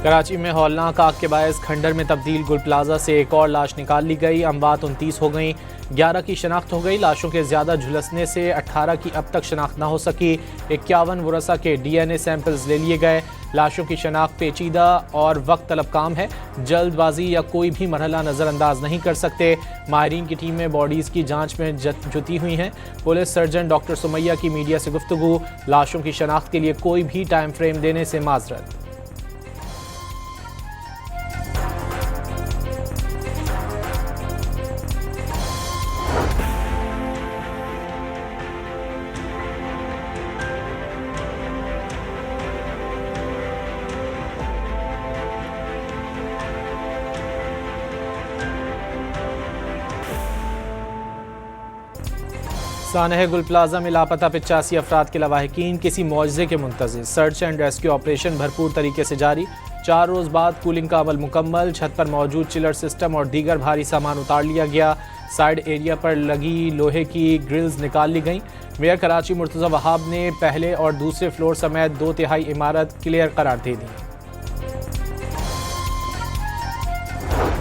कराची में हौलनाक आग के बायस खंडर में तब्दील गुल प्लाजा से एक और लाश निकाल ली गई। अमवात 29 हो गई, 11 की शनाख्त हो गई। लाशों के ज्यादा झुलसने से 18 की अब तक शनाख्त न हो सकी। 51 वरसा के DNA सैंपल्स ले लिए गए। लाशों की शनाख्त पेचीदा और वक्त तलब काम है। जल्दबाजी या कोई भी मरहला नज़रअंदाज नहीं कर सकते। माहिरीन की टीम में बॉडीज़ की जांच में जुटी हुई हैं। पुलिस सर्जन डॉक्टर सुमैया की मीडिया से गुफ्तगू। लाशों की शनाख्त के लिए कोई भी टाइम फ्रेम देने से माजरत। सानह गुल प्लाजा में लापता 85 अफराद के लवाहिकीन किसी मुआवजे के मुंतज़िर। सर्च एंड रेस्क्यू ऑपरेशन भरपूर तरीके से जारी। 4 रोज़ बाद कूलिंग का अमल मुकम्मल। छत पर मौजूद चिलर सिस्टम और दीगर भारी सामान उतार लिया गया। साइड एरिया पर लगी लोहे की ग्रिल्स निकाल ली गईं। मेयर कराची मुर्तज़ा वहाब ने पहले और दूसरे फ्लोर समेत 2/3 इमारत क्लियर करार दे दी।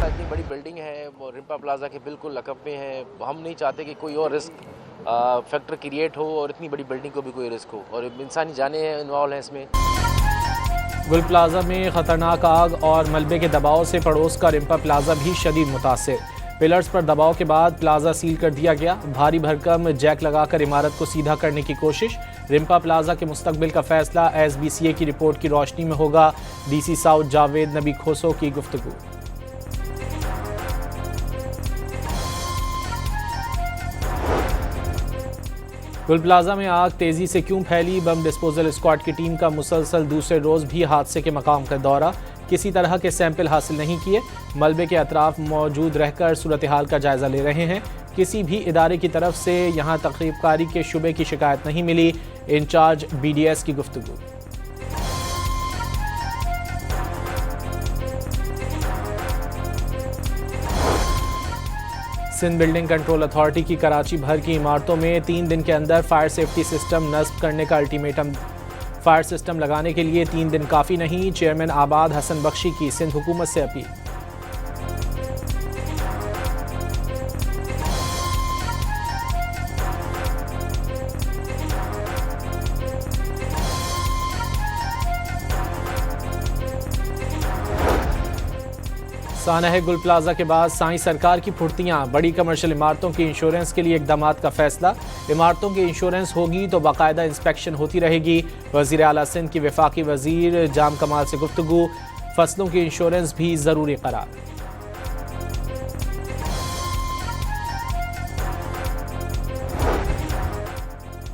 इतनी बड़ी बिल्डिंग है वो रिम्पा प्लाजा के बिल्कुल लकब में है। हम नहीं चाहते कि कोई और रिस्क फैक्टर क्रिएट हो और इतनी बड़ी बिल्डिंग को भी कोई रिस्क हो और इंसानी जाने इन्वॉल्व हैं इसमें। गुल प्लाजा में खतरनाक आग और मलबे के दबाव से पड़ोस का रिम्पा प्लाजा भी शदीद मुतासिर। पिलर्स पर दबाव के बाद प्लाजा सील कर दिया गया। भारी भरकम जैक लगाकर इमारत को सीधा करने की कोशिश। रिम्पा प्लाजा के मुस्तकबिल का फैसला SBCA की रिपोर्ट की रोशनी में होगा। DC साउथ जावेद नबी खोसो की गुफ्तगू। गुल प्लाजा में आग तेजी से क्यों फैली? बम डिस्पोजल स्क्वाड की टीम का मुसलसल दूसरे रोज भी हादसे के मकाम का दौरा। किसी तरह के सैंपल हासिल नहीं किए। मलबे के अतराफ मौजूद रहकर सूरत हाल का जायजा ले रहे हैं। किसी भी इदारे की तरफ से यहाँ तखरीबकारी के शुबे की शिकायत नहीं मिली। इंचार्ज BDS की गुफ्तगू। सिंध बिल्डिंग कंट्रोल अथॉरिटी की कराची भर की इमारतों में 3 दिन के अंदर फायर सेफ्टी सिस्टम नस्ब करने का अल्टीमेटम। फायर सिस्टम लगाने के लिए 3 दिन काफ़ी नहीं। चेयरमैन आबाद हसन बख्शी की सिंध हुकूमत से अपील। सानह गुल प्लाजा के बाद साई सरकार की फुर्तियां। बड़ी कमर्शियल इमारतों की इंश्योरेंस के लिए इकदामात का फैसला। इमारतों की इंश्योरेंस होगी तो बाकायदा इंस्पेक्शन होती रहेगी। वज़ीर आला सिंध की वफाकी वज़ीर जाम कमाल से गुफ्तगू। फसलों की इंश्योरेंस भी ज़रूरी करार।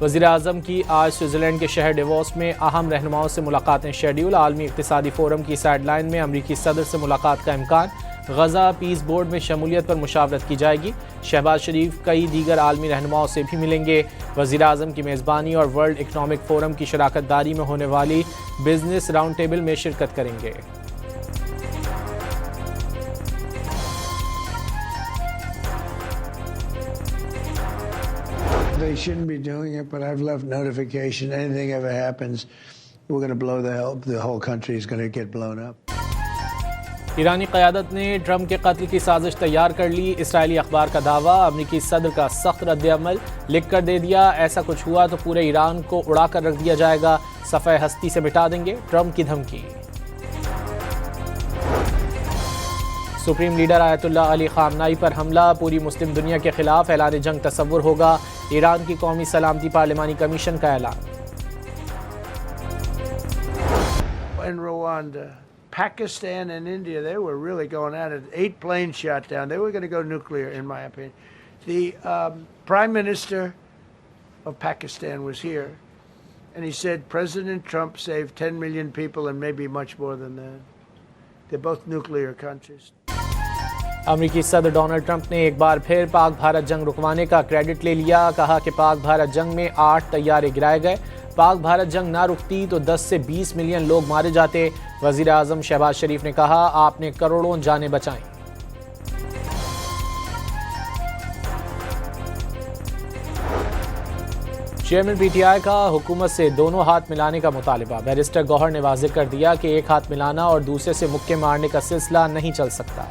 वज़ीर आज़म की आज स्विट्ज़रलैंड के शहर डेवोस में अहम रहनुमाओं से मुलाकातें शेड्यूल। आलमी इक़्तिसादी फोरम की साइडलाइन में अमरीकी सदर से मुलाकात का इम्कान। गज़ा पीस बोर्ड में शमूलियत पर मुशावरत की जाएगी। शहबाज शरीफ कई दीगर आलमी रहनुमाओं से भी मिलेंगे। वज़ीर आज़म की मेज़बानी और वर्ल्ड इकनॉमिक फोरम की शराकत दारी में होने वाली बिजनेस राउंड टेबल में शिरकत करेंगे। They shouldn't be doing it, but I've left notification. Anything ever happens, we're going to blow the whole country is going to get blown up. ईरानी क़यादत ने Trump के कत्ल की साजिश तैयार कर ली। इसराइली अखबार का दावा। अमरीकी सदर का सख्त रद्द-ए-अमल लिख कर दे दिया। ऐसा कुछ हुआ तो पूरे ईरान को उड़ा कर रख दिया जाएगा। सफ़े हस्ती से मिटा देंगे। ट्रंप की धमकी। सुप्रीम लीडर आयतुल्लाह अली ख़ामनाई पर हमला। पूरी मुस्लिम दुनिया के खिलाफ ऐलान जंग तस्वुर होगा। ईरान की कौमी सलामती पार्लिमानी कमीशन का ऐलान। In Rwanda, Pakistan and India, they were really going at it. 8 planes shot down. They were going to go nuclear, in my opinion. The Prime Minister of Pakistan was here, and he said President Trump saved 10 million people and maybe much more than that. They're both nuclear countries. अमरीकी सदर Donald Trump ने एक बार फिर पाक भारत जंग रुकवाने का credit ले लिया। कहा कि पाक भारत जंग में 8 तैयारे गिराए गए। पाक भारत जंग ना रुकती तो 10 से 20 मिलियन लोग मारे जाते। वज़ीर आज़म शहबाज शरीफ ने कहा आपने करोड़ों जानें बचाईं। चेयरमैन पीटीआई का हुकूमत से दोनों हाथ मिलाने का मुतालिबा। बैरिस्टर गौहर ने वाज़ेह कर दिया कि एक हाथ मिलाना और दूसरे से मुक्के मारने का सिलसिला नहीं चल सकता।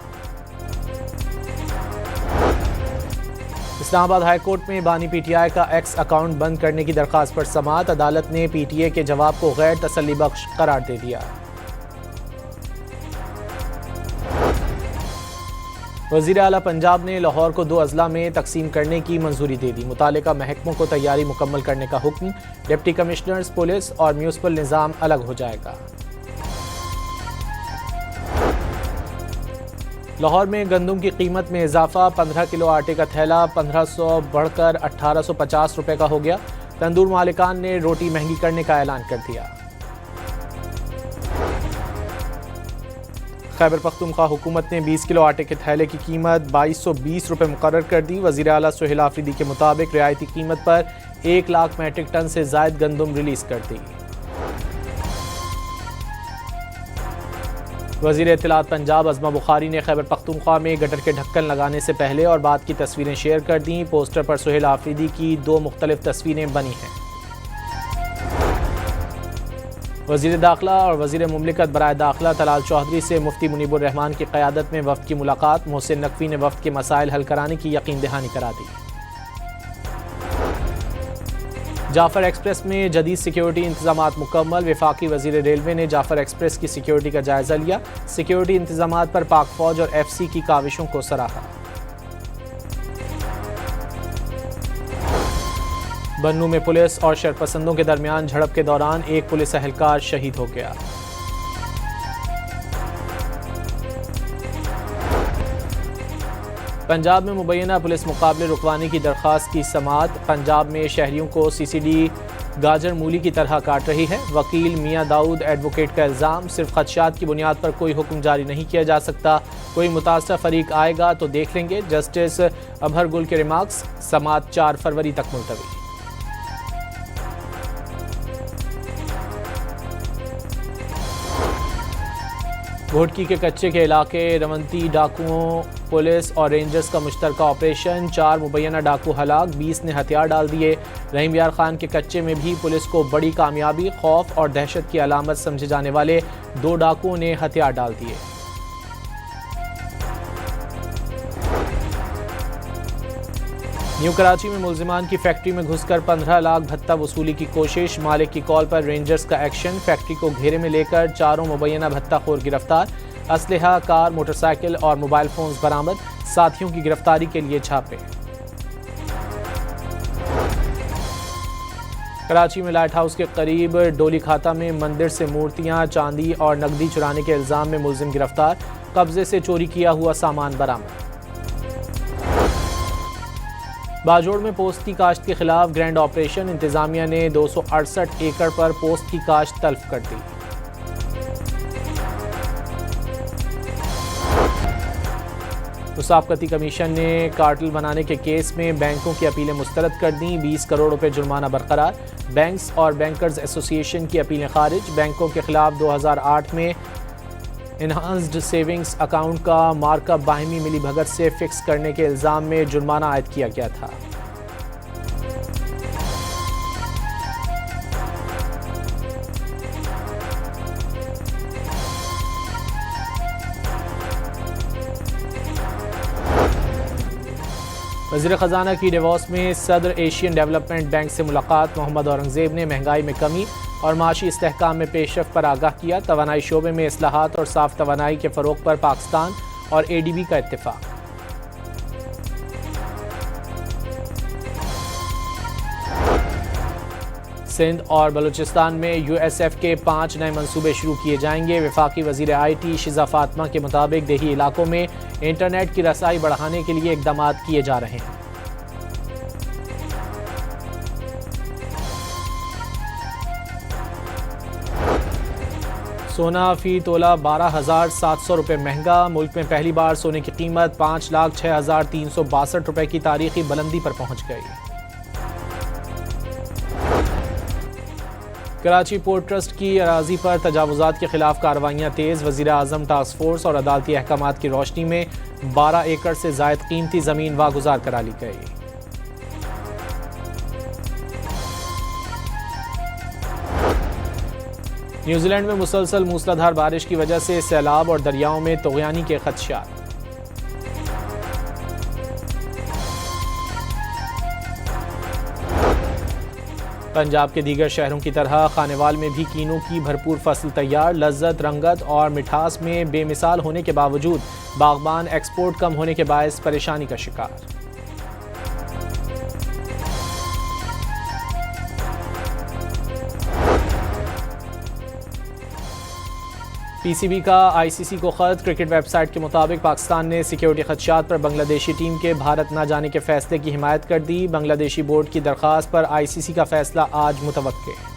इस्लामाबाद हाई कोर्ट में बानी पीटीआई का एक्स अकाउंट बंद करने की दरख्वास्त पर समाअत। अदालत ने पीटीए के जवाब को गैर तसल्ली बख्श करार दे दिया। वज़ीर आला पंजाब ने लाहौर को 2 अजला में तकसीम करने की मंजूरी दे दी। मुतालिका महकमों को तैयारी मुकम्मल करने का हुक्म। डिप्टी कमिश्नर्स पुलिस और म्यूनिसिपल निज़ाम अलग हो जाएगा। लाहौर में गंदम की कीमत में इजाफा। 15 किलो आटे का थैला 1500 बढ़कर 1850 रुपये का हो गया। तंदूर मालिकान ने रोटी महंगी करने का ऐलान कर दिया। खैबर पख्तूनख्वा हुकूमत ने 20 किलो आटे के थैले की कीमत 2220 रुपये मुकर्रर कर दी। वज़ीर आला सुहेल आफरीदी के मुताबिक रियायती कीमत पर 1 लाख मैट्रिक टन से ज़ायद गंदम रिलीज कर दी। वज़ीर इत्तलात पंजाब अज़मा बुखारी ने खैबर पख्तूनख्वा में गटर के ढक्कन लगाने से पहले और बाद की तस्वीरें शेयर कर दी। पोस्टर पर सुहेल आफरीदी की 2 मुख्तलिफ तस्वीरें बनी हैं। वज़ीर दाखिला और वज़ीर मुमलिकत बराए दाखिला तलाल चौधरी से मुफ्ती मुनीबुर रहमान की क़यादत में वफ़द की मुलाकात। मोहसिन नकवी ने वफ़द के मसाइल हल कराने की यकीन दहानी करा दी। जाफर एक्सप्रेस में जदीद सिक्योरिटी इंतजामात मुकम्मल। वफाकी वज़ीर रेलवे ने जाफर एक्सप्रेस की सिक्योरिटी का जायज़ा लिया। सिक्योरिटी इंतजामात पर पाक फ़ौज और FC की काविशों को सराहा। बन्नू में पुलिस और शरपसंदों के दरमियान झड़प के दौरान एक पुलिस एहलकार शहीद हो गया। पंजाब में मुबैना पुलिस मुकाबले रुकवाने की दरख्वास्त की समाअत। पंजाब में शहरियों को CCD गाजर मूली की तरह काट रही है। वकील मियां दाऊद एडवोकेट का इल्ज़ाम, सिर्फ खदशात की बुनियाद पर कोई हुक्म जारी नहीं किया जा सकता। कोई मुतासरा फरीक आएगा तो देख लेंगे। जस्टिस अबहर गुल के रिमार्क्स। समाअत 4 फरवरी तक मुलतवी। घोटकी के कच्चे के इलाके रवंती डाकुओं पुलिस और रेंजर्स का मुश्तरका ऑपरेशन। 4 मुबैना डाकू हलाक, 20 ने हथियार डाल दिए। रहीम यार खान के कच्चे में भी पुलिस को बड़ी कामयाबी। खौफ और दहशत की अलामत समझे जाने वाले 2 डाकुओं ने हथियार डाल दिए। न्यू कराची में मुलजिमान की फैक्ट्री में घुसकर 15 लाख भत्ता वसूली की कोशिश। मालिक की कॉल पर रेंजर्स का एक्शन। फैक्ट्री को घेरे में लेकर 4 मुबैना भत्ताखोर गिरफ्तार। असलहा, कार, मोटरसाइकिल और मोबाइल फोन्स बरामद। साथियों की गिरफ्तारी के लिए छापे। कराची में लाइट हाउस के करीब डोली खाता में मंदिर से मूर्तियां, चांदी और नकदी चुराने के इल्जाम में मुलजिम गिरफ्तार। कब्जे से चोरी किया हुआ सामान बरामद। बाजोड़ में पोस्त की काश्त के खिलाफ ग्रैंड ऑपरेशन। इंतजामिया ने 268 एकड़ पर पोस्त की काश्त तल्फ कर दी। मुसाफकती कमीशन ने कार्टेल बनाने के केस में बैंकों की अपीलें मुस्तरद कर दी। 20 करोड़ रुपए जुर्माना बरकरार। बैंक्स और बैंकर्स एसोसिएशन की अपीलें खारिज। बैंकों के खिलाफ 2008 में इन्हांस्ड सेविंग्स अकाउंट का मार्कअप बाहिमी मिली भगत से फिक्स करने के इल्ज़ाम में जुर्माना आयद किया गया था। वज़ीर ख़जाना की डेवोस में सदर एशियन डेवलपमेंट बैंक से मुलाकात। मोहम्मद औरंगज़ेब ने महंगाई में कमी और माशी इस्तेहकाम में पेशरफ पर आगाह किया। तवानाई शोबे में इस्लाहात और साफ तवानाई के फ़रोग पर पाकिस्तान और ADB का इत्तेफाक। सिंध और बलूचिस्तान में USF के 5 नए मंसूबे शुरू किए जाएंगे। वफाकी वज़ीर IT शिजा फातिमा के मुताबिक देही इलाकों में इंटरनेट की रसाई बढ़ाने के लिए इक़दाम किए जा रहे हैं। सोना फी तोला 12,700 रुपये महंगा। मुल्क में पहली बार सोने की कीमत 5,06,362 रुपये की तारीखी बुलंदी पर पहुंच गई। कराची पोर्ट ट्रस्ट की अराजी पर तजावुजात के खिलाफ कार्रवाइयाँ तेज़। वज़ीर आज़म टास्क फोर्स और अदालती अहकामात की रोशनी में 12 एकड़ से ज़ायद कीमती ज़मीन वागुजार करा ली गई। न्यूजीलैंड में मुसलसल मूसलाधार बारिश की वजह से सैलाब और दरियाओं में तुग़यानी के खदशात। पंजाब के दीगर शहरों की तरह खानेवाल में भी कीनों की भरपूर फसल तैयार। लज्जत, रंगत और मिठास में बेमिसाल होने के बावजूद बागबान एक्सपोर्ट कम होने के बायस परेशानी का शिकार। पीसीबी का आईसीसी को खत। क्रिकेट वेबसाइट के मुताबिक पाकिस्तान ने सिक्योरिटी खदशात पर बांग्लादेशी टीम के भारत न जाने के फैसले की हिमायत कर दी। बांग्लादेशी बोर्ड की दरख्वास्त पर आईसीसी का फैसला आज मुतवक्के।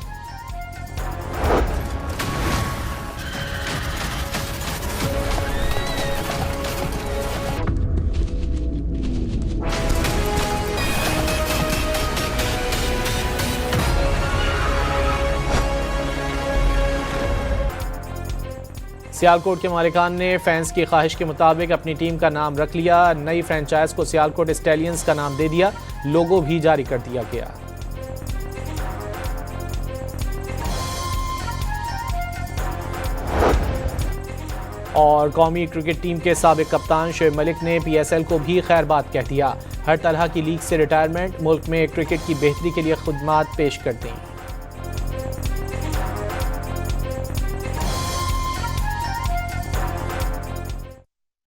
सियालकोट के मालिकान ने फैंस की ख्वाहिश के मुताबिक अपनी टीम का नाम रख लिया। नई फ्रेंचाइज को सियालकोट स्टैलियंस का नाम दे दिया। लोगो भी जारी कर दिया गया। और कौमी क्रिकेट टीम के साबिक कप्तान शोएब मलिक ने पीएसएल को भी खैरबाद कह दिया। हर तरह की लीग से रिटायरमेंट, मुल्क में क्रिकेट की बेहतरी के लिए खुदमात पेश कर दी।